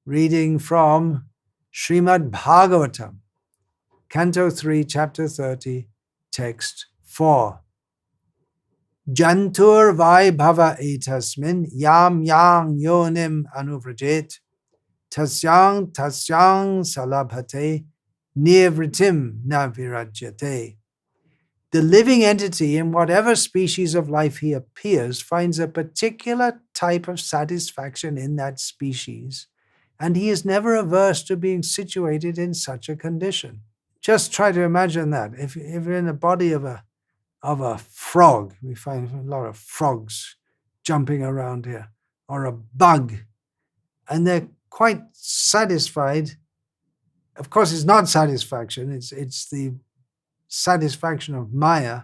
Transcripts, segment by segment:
reading from Srimad Bhagavatam, Canto 3, Chapter 30, Text 4. Jantur Vaibhava etasmin yam yang yonim anuvrajet tasyang salabhate nivritim navirajyate. The living entity, in whatever species of life he appears, finds a particular type of satisfaction in that species, and he is never averse to being situated in such a condition. Just try to imagine that. If you're in the body of a frog, we find a lot of frogs jumping around here, or a bug, and they're quite satisfied. Of course, it's not satisfaction, it's the satisfaction of Maya,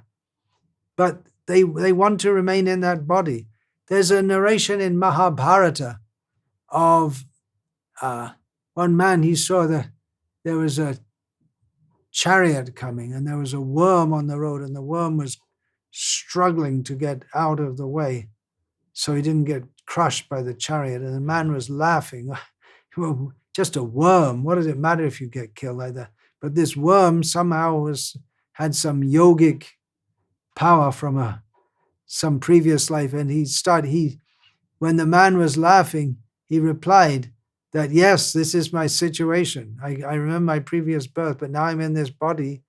but they want to remain in that body. There's a narration in Mahabharata of one man. He saw that there was a chariot coming and there was a worm on the road, and the worm was struggling to get out of the way so he didn't get crushed by the chariot, and the man was laughing. Well, just a worm, what does it matter if you get killed like that? But this worm somehow had some yogic power from some previous life, and when the man was laughing, he replied that, yes, this is my situation. I remember my previous birth, but now I'm in this body.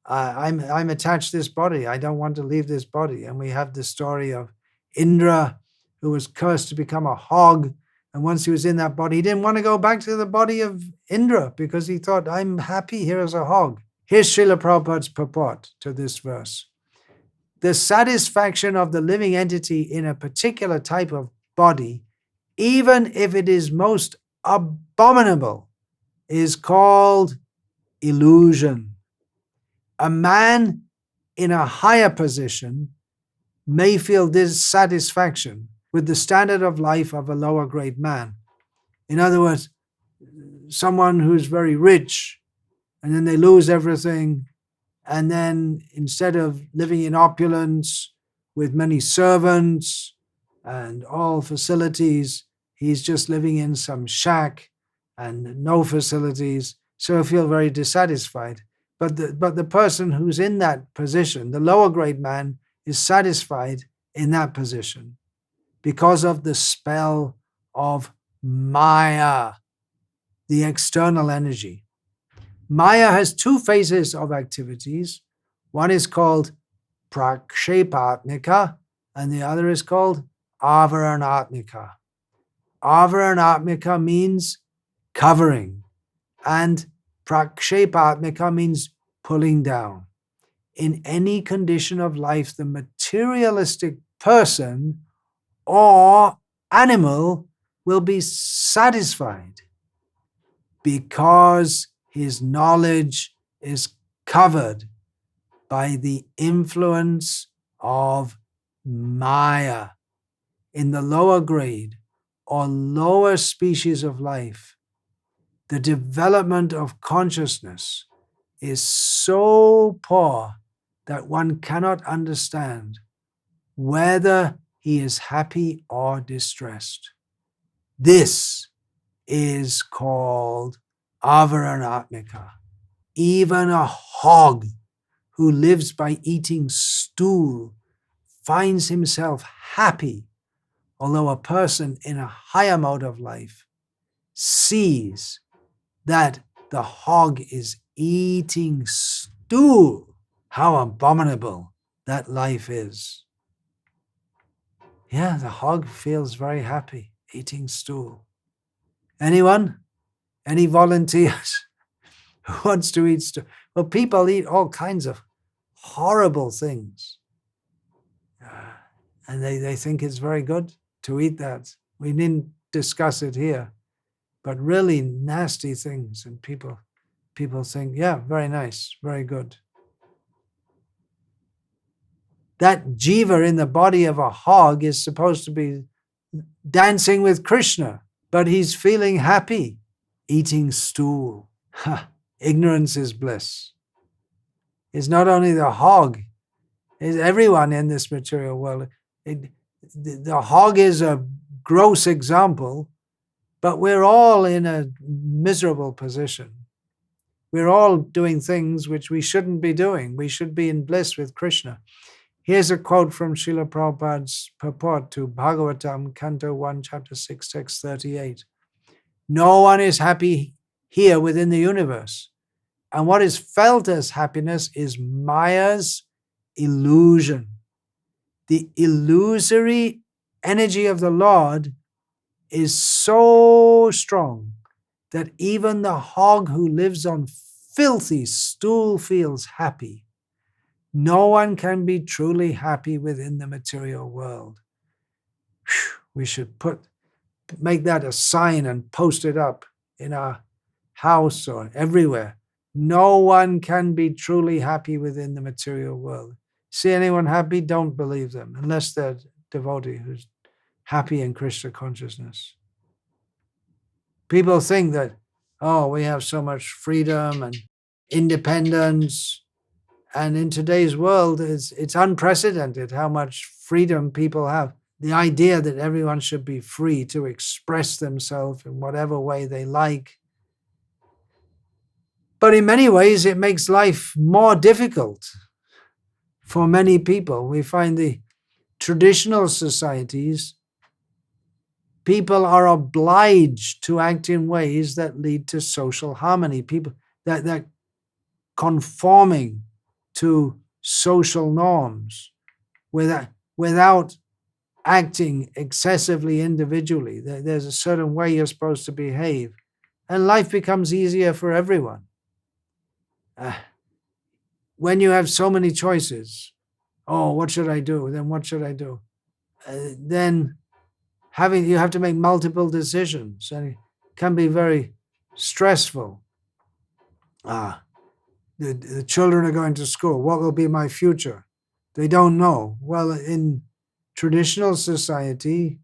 I'm attached to this body. I don't want to leave this body. And we have the story of Indra, who was cursed to become a hog. And once he was in that body, he didn't want to go back to the body of Indra because he thought, I'm happy here as a hog. Here's Srila Prabhupada's purport to this verse. The satisfaction of the living entity in a particular type of body, even if it is most abominable, is called illusion. A man in a higher position may feel dissatisfaction with the standard of life of a lower grade man. In other words, someone who's very rich, and then they lose everything, and then instead of living in opulence with many servants and all facilities, he's just living in some shack and no facilities, so he'll feel very dissatisfied. But the person who's in that position, the lower grade man, is satisfied in that position because of the spell of Maya, the external energy. Maya has two phases of activities. One is called prakshepatmika, and the other is called avaranatmika. Avaranatmika means covering, and prakshepatmika means pulling down. In any condition of life, the materialistic person or animal will be satisfied because his knowledge is covered by the influence of Maya. In the lower grade or lower species of life, the development of consciousness is so poor that one cannot understand whether he is happy or distressed. This is called avaranatmika. Even a hog who lives by eating stool finds himself happy, although a person in a higher mode of life sees that the hog is eating stool. How abominable that life is. Yeah, the hog feels very happy eating stool. Anyone? Any volunteers who wants to eat stool? Well, people eat all kinds of horrible things. And they think it's very good to eat that. We didn't discuss it here, but really nasty things. And people think, yeah, very nice, very good. That jiva in the body of a hog is supposed to be dancing with Krishna, but he's feeling happy eating stool. Ignorance is bliss. It's not only the hog, it's everyone in this material world. The hog is a gross example, But we're all in a miserable position. We're all doing things which we shouldn't be doing. We should be in bliss with Krishna. Here's a quote from Srila Prabhupada's purport to Bhagavatam, Canto 1, Chapter 6, Text 38. No one is happy here within the universe. And what is felt as happiness is Maya's illusion. The illusory energy of the Lord is so strong that even the hog who lives on filthy stool feels happy. No one can be truly happy within the material world. We should make that a sign and post it up in our house or everywhere. No one can be truly happy within the material world. See anyone happy? Don't believe them, unless they're devotee who's happy in Krishna consciousness. People think that, oh, we have so much freedom and independence. And in today's world, it's unprecedented how much freedom people have. The idea that everyone should be free to express themselves in whatever way they like. But in many ways, it makes life more difficult for many people. We find the traditional societies, people are obliged to act in ways that lead to social harmony. People that conforming to social norms without acting excessively individually. There's a certain way you're supposed to behave, and life becomes easier for everyone. When you have so many choices, oh, what should I do? Then what should I do? Then you have to make multiple decisions, and it can be very stressful. The children are going to school. What will be my future? They don't know. Well, in traditional society,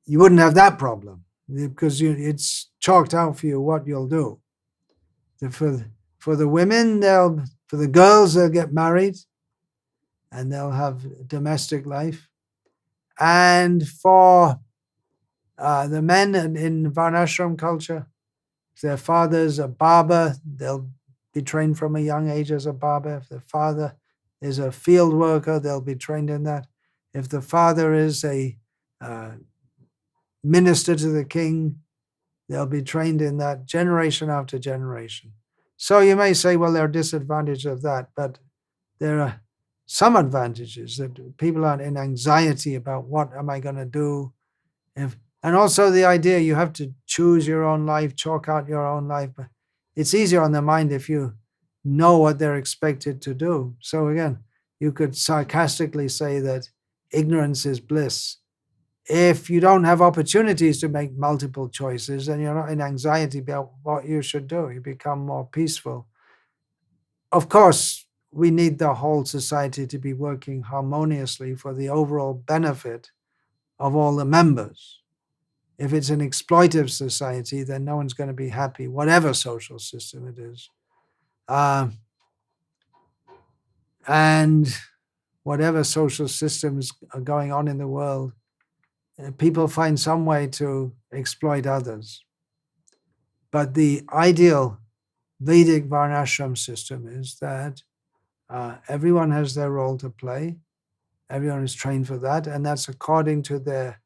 you wouldn't have that problem because it's chalked out for you what you'll do. For the women, for the girls, they'll get married and they'll have domestic life. And for the men in Varnashram culture, if their father's a barber, they'll be trained from a young age as a barber. If the father is a field worker, they'll be trained in that. If the father is a minister to the king, they'll be trained in that generation after generation. So you may say, well, there are disadvantages of that, but there are some advantages that people aren't in anxiety about what am I going to do. And also the idea you have to choose your own life, chalk out your own life. But it's easier on the mind if you know what they're expected to do. So again, you could sarcastically say that ignorance is bliss. If you don't have opportunities to make multiple choices, then you're not in anxiety about what you should do. You become more peaceful. Of course, we need the whole society to be working harmoniously for the overall benefit of all the members. If it's an exploitive society, then no one's going to be happy, whatever social system it is. And whatever social systems are going on in the world, people find some way to exploit others. But the ideal Vedic Varnashram system is that everyone has their role to play. Everyone is trained for that, and that's according to their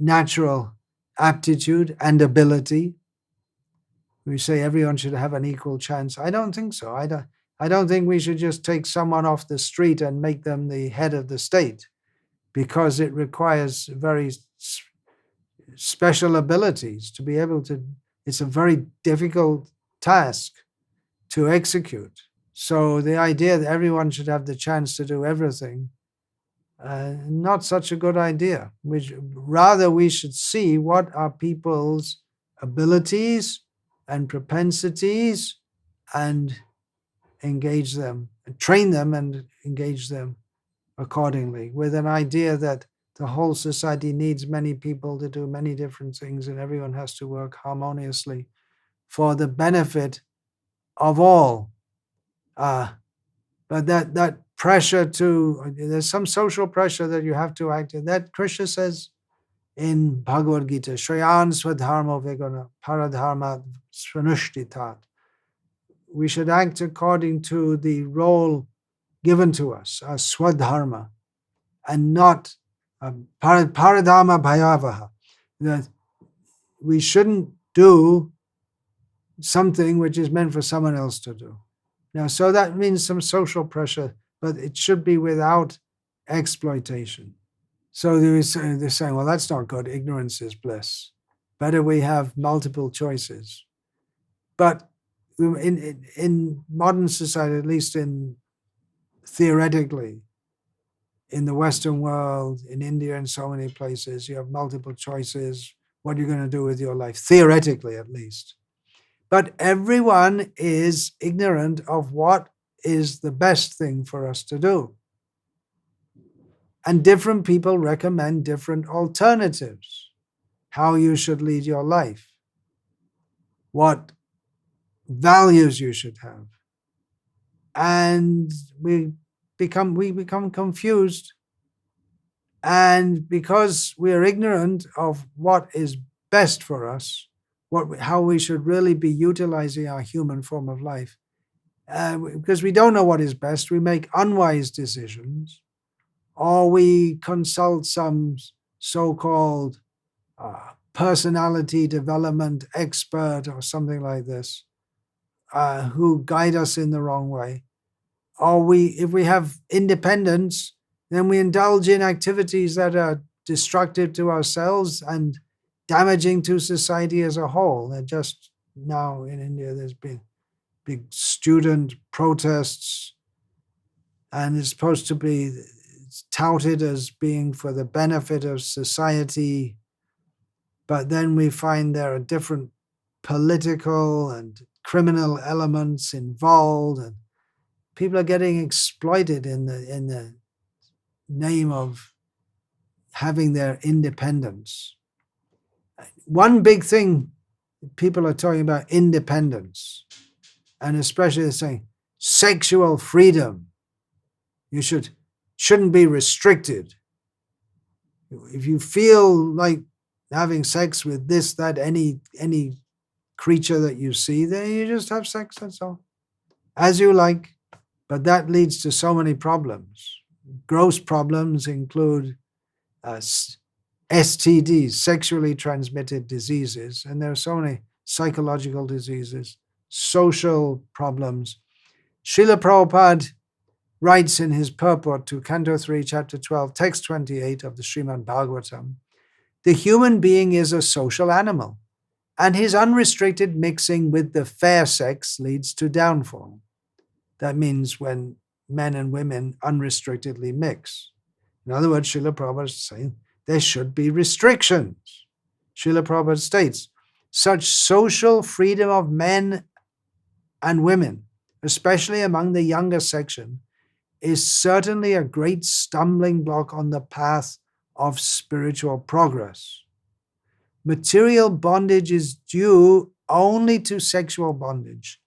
natural aptitude and ability. We say everyone should have an equal chance. I don't think so. I don't think we should just take someone off the street and make them the head of the state, because it requires very special abilities to be able to. It's a very difficult task to execute. So the idea that everyone should have the chance to do everything, not such a good idea. Rather, we should see what are people's abilities and propensities and engage them, and train them and engage them accordingly, with an idea that the whole society needs many people to do many different things and everyone has to work harmoniously for the benefit of all. But that pressure there's some social pressure that you have to act in. That Krishna says in Bhagavad Gita, Shrayan Swadharma Vegana Paradharma Swanushtitat. We should act according to the role given to us, our Swadharma, and not Paradharma Bhayavaha. That we shouldn't do something which is meant for someone else to do. Now, so that means some social pressure, but it should be without exploitation. So they're saying, well, that's not good. Ignorance is bliss. Better we have multiple choices. But in modern society, at least in theoretically, in the Western world, in India and so many places, you have multiple choices. What are you going to do with your life? Theoretically, at least. But everyone is ignorant of what is the best thing for us to do. And different people recommend different alternatives, how you should lead your life, what values you should have. And we become confused. And because we are ignorant of what is best for us, how we should really be utilizing our human form of life, because we don't know what is best, we make unwise decisions, or we consult some so-called personality development expert or something like this, who guide us in the wrong way. Or if we have independence, then we indulge in activities that are destructive to ourselves and damaging to society as a whole. And just now in India, there's been big student protests, and it's supposed to be touted as being for the benefit of society. But then we find there are different political and criminal elements involved, and people are getting exploited in the name of having their independence. One big thing people are talking about independence, and especially they're saying sexual freedom. You shouldn't be restricted. If you feel like having sex with this, that, any creature that you see, then you just have sex, that's all. As you like. But that leads to so many problems. Gross problems include STDs, sexually transmitted diseases, and there are so many psychological diseases, social problems. Srila Prabhupada writes in his purport to Canto 3, Chapter 12, Text 28 of the Srimad Bhagavatam, the human being is a social animal, and his unrestricted mixing with the fair sex leads to downfall. That means when men and women unrestrictedly mix. In other words, Srila Prabhupada is saying there should be restrictions. Srila Prabhupada states, such social freedom of men and women, especially among the younger section, is certainly a great stumbling block on the path of spiritual progress. Material bondage is due only to sexual bondage,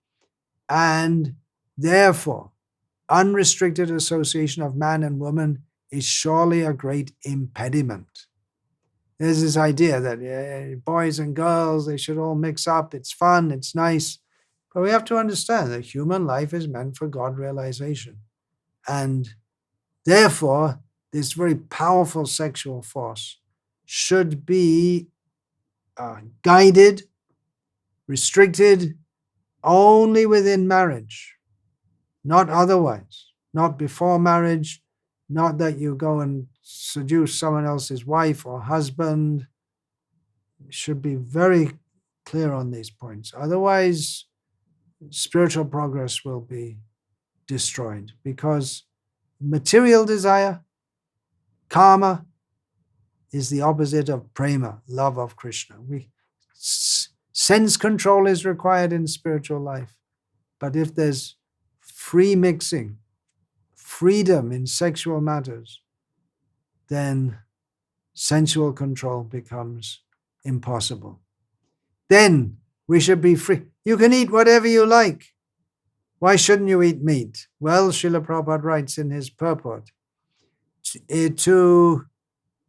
and therefore, unrestricted association of man and woman is surely a great impediment. There's this idea that boys and girls, they should all mix up. It's fun, it's nice. But we have to understand that human life is meant for God realization. And therefore, this very powerful sexual force should be guided, restricted only within marriage, not otherwise, not before marriage, not that you go and seduce someone else's wife or husband. You should be very clear on these points. Otherwise, spiritual progress will be destroyed, because material desire, karma, is the opposite of prema, love of Krishna. Sense control is required in spiritual life. But if there's free mixing, freedom in sexual matters, then sensual control becomes impossible. Then we should be free. You can eat whatever you like. Why shouldn't you eat meat? Well, Srila Prabhupada writes in his purport, to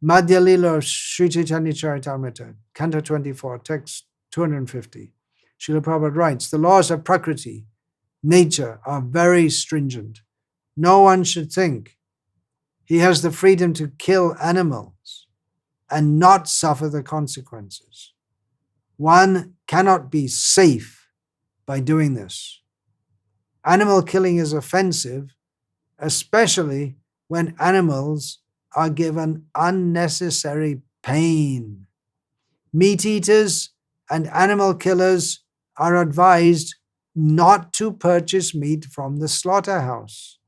Madhya Lila of Sri Chaitanya Charitamrita, Canto 24, text 250. Srila Prabhupada writes, the laws of Prakriti, nature, are very stringent. No one should think he has the freedom to kill animals and not suffer the consequences. One cannot be safe by doing this. Animal killing is offensive, especially when animals are given unnecessary pain. Meat eaters and animal killers are advised not to purchase meat from the slaughterhouse.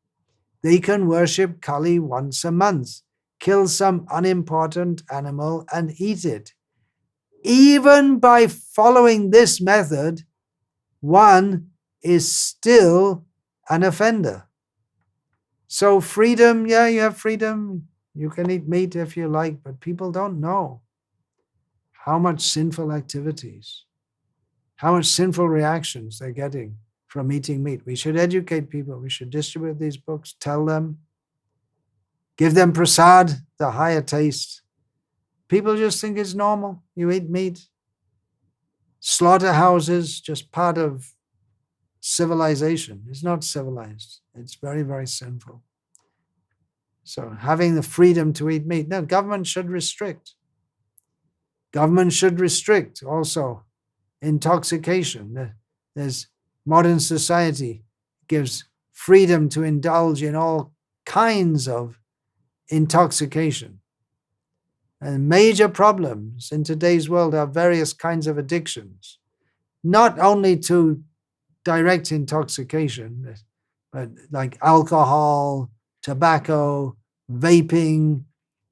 They can worship Kali once a month, kill some unimportant animal and eat it. Even by following this method, one is still an offender. So freedom, yeah, you have freedom. You can eat meat if you like, but people don't know how much sinful activities, how much sinful reactions they're getting from eating meat. We should educate people. We should distribute these books, tell them, give them prasad, the higher taste. People just think it's normal. You eat meat. Slaughterhouses, just part of civilization. It's not civilized. It's very, very sinful. So having the freedom to eat meat, no, government should restrict. Government should restrict also intoxication. There's modern society gives freedom to indulge in all kinds of intoxication. And major problems in today's world are various kinds of addictions, not only to direct intoxication, but like alcohol, tobacco, vaping,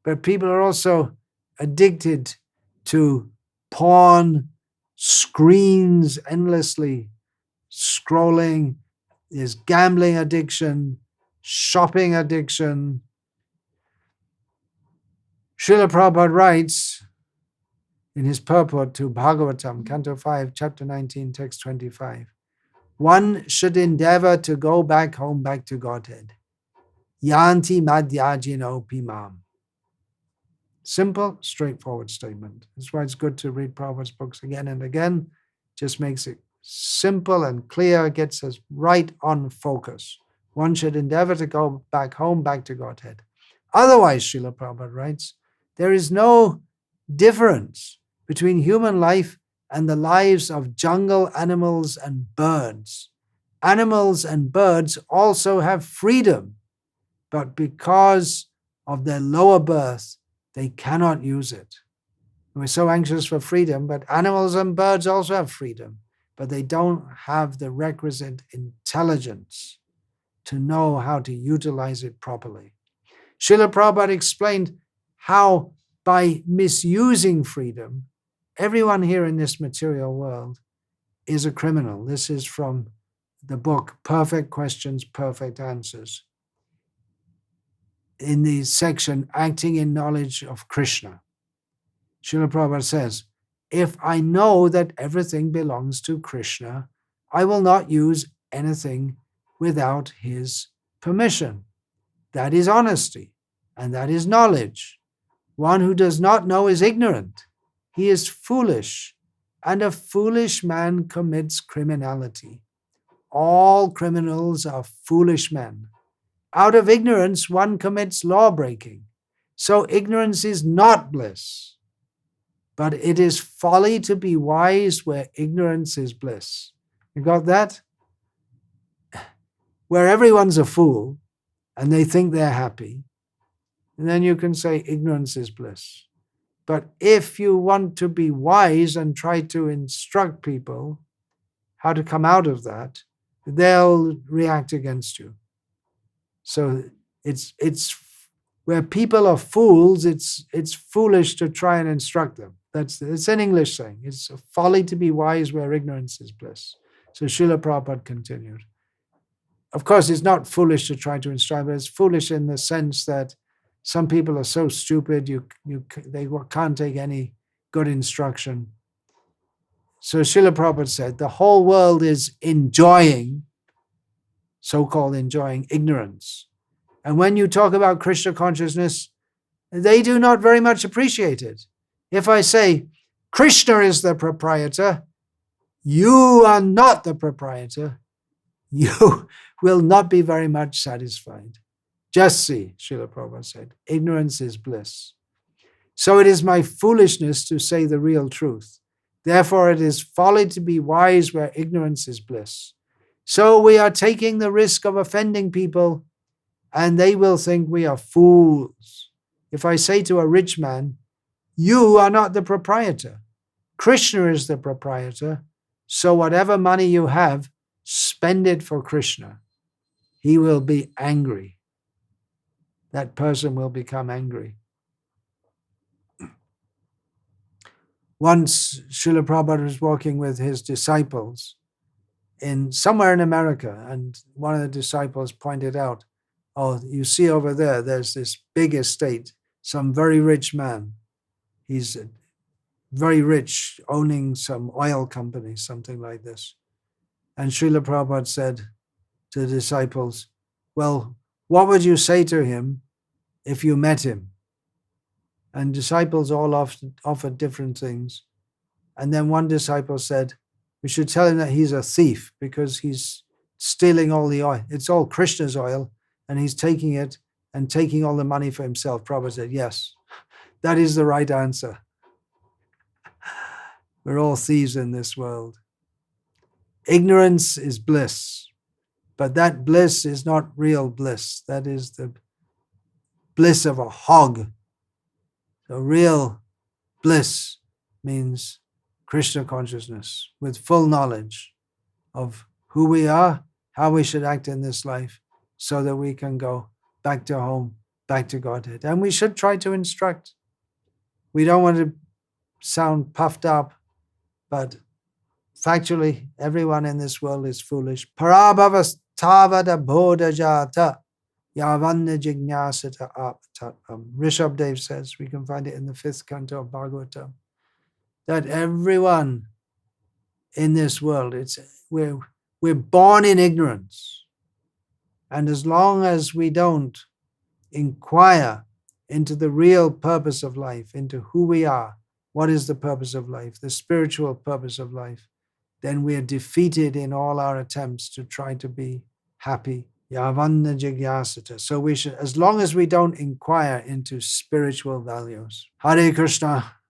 but people are also addicted to porn, screens endlessly, scrolling. There's gambling addiction, shopping addiction. Srila Prabhupada writes in his purport to Bhagavatam, Canto 5, Chapter 19, Text 25, one should endeavor to go back home, back to Godhead. Yanti madhyajino pimam. Simple, straightforward statement. That's why it's good to read Prabhupada's books again and again. Just makes it simple and clear, gets us right on focus. One should endeavor to go back home, back to Godhead. Otherwise, Srila Prabhupada writes, there is no difference between human life and the lives of jungle animals and birds. Animals and birds also have freedom, but because of their lower birth, they cannot use it. We're so anxious for freedom, but animals and birds also have freedom, but they don't have the requisite intelligence to know how to utilize it properly. Srila Prabhupada explained how by misusing freedom, everyone here in this material world is a criminal. This is from the book Perfect Questions, Perfect Answers. In the section, Acting in Knowledge of Krishna, Srila Prabhupada says, if I know that everything belongs to Krishna, I will not use anything without his permission. That is honesty, and that is knowledge. One who does not know is ignorant. He is foolish, and a foolish man commits criminality. All criminals are foolish men. Out of ignorance, one commits law-breaking. So ignorance is not bliss. But it is folly to be wise where ignorance is bliss. You got that? Where everyone's a fool and they think they're happy, and then you can say ignorance is bliss. But if you want to be wise and try to instruct people how to come out of that, they'll react against you. So it's where people are fools, it's foolish to try and instruct them. It's an English saying. It's a folly to be wise where ignorance is bliss. So Srila Prabhupada continued. Of course, it's not foolish to try to instruct, but it's foolish in the sense that some people are so stupid they can't take any good instruction. So Srila Prabhupada said, the whole world is enjoying, so-called enjoying, ignorance. And when you talk about Krishna consciousness, they do not very much appreciate it. If I say, Krishna is the proprietor, you are not the proprietor, you will not be very much satisfied. Just see, Srila Prabhupada said, ignorance is bliss. So it is my foolishness to say the real truth. Therefore it is folly to be wise where ignorance is bliss. So we are taking the risk of offending people, and they will think we are fools. If I say to a rich man, you are not the proprietor, Krishna is the proprietor, so whatever money you have, spend it for Krishna. He will be angry. That person will become angry. Once Srila Prabhupada was walking with his disciples somewhere in America, and one of the disciples pointed out, oh, you see over there, there's this big estate, some very rich man. He's very rich, owning some oil company, something like this. And Srila Prabhupada said to the disciples, well, what would you say to him if you met him? And disciples all offered different things. And then one disciple said, we should tell him that he's a thief because he's stealing all the oil. It's all Krishna's oil, and he's taking it and taking all the money for himself. Prabhupada said, yes, that is the right answer. We're all thieves in this world. Ignorance is bliss, but that bliss is not real bliss. That is the bliss of a hog. So real bliss means Krishna consciousness with full knowledge of who we are, how we should act in this life, so that we can go back to home, back to Godhead. And we should try to instruct. We don't want to sound puffed up, but factually, everyone in this world is foolish. Parabhavas tavada bodhajata yavanna jignasata aptatam. Rishabdev says, we can find it in the 5th canto of Bhagavatam, that everyone in this world, we're born in ignorance. And as long as we don't inquire into the real purpose of life, into who we are, what is the purpose of life, the spiritual purpose of life, then we are defeated in all our attempts to try to be happy. Yavanna jigyasata. So we should, as long as we don't inquire into spiritual values. Hare Krishna.